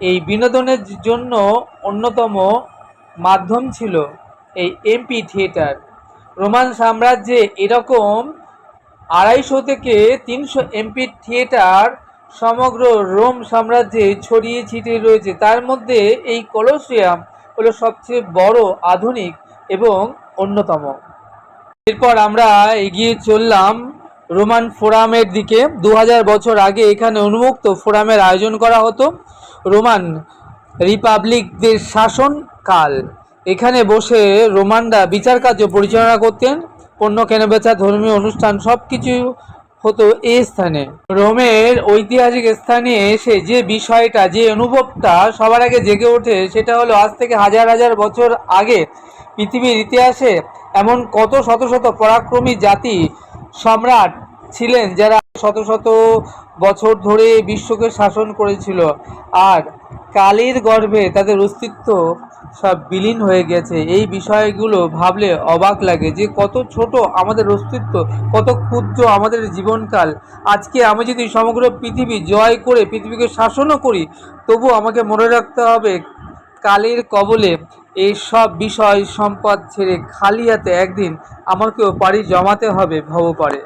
এই বিনোদনের জন্য অন্যতম মাধ্যম ছিল এই এমপি থিয়েটার। রোমান সাম্রাজ্যে এরকম 250 থেকে 300 এমপি থিয়েটার সমগ্র রোম সাম্রাজ্যে ছড়িয়ে ছিটিয়ে রয়েছে। তার মধ্যে এই কলোসিয়াম হলো সবচেয়ে বড়, আধুনিক এবং অন্যতম। এরপর আমরা এগিয়ে চললাম রোমান ফোরামের দিকে। 2000 বছর আগে এখানে উন্মুক্ত ফোরামের আয়োজন করা হতো। রোমান রিপাবলিকদের শাসনকাল। এখানে বসে রোমানরা বিচার কার্য পরিচালনা করতেন, পণ্য কেনাবেচা, ধর্মীয় অনুষ্ঠান সব কিছু হতো এই স্থানে। রোমের ঐতিহাসিক স্থানে এসে যে বিষয়টা, যে অনুভবটা সবার আগে জেগে ওঠে সেটা হলো আজ থেকে হাজার হাজার বছর আগে পৃথিবীর ইতিহাসে এমন কত শত শত পরাক্রমী জাতি, সম্রাট ছিলেন যারা শত শত বছর ধরে বিশ্বকে শাসন করেছিল, আর কালের গর্ভে তাদের অস্তিত্ব সব বিলীন হয়ে গেছে। এই বিষয়গুলো ভাবলে অবাক লাগে যে কত ছোট আমাদের অস্তিত্ব, কত ক্ষুদ্র আমাদের জীবনকাল। আজকে আমি যদি সমগ্র পৃথিবী জয় করে পৃথিবীকে শাসনও করি, তবু আমাকে মনে রাখতে হবে কালের কবলে এই সব বিষয় সম্পদ ছেড়ে খালি হাতে একদিন আমাকেও পাড়ি জমাতে হবে ভবপারে।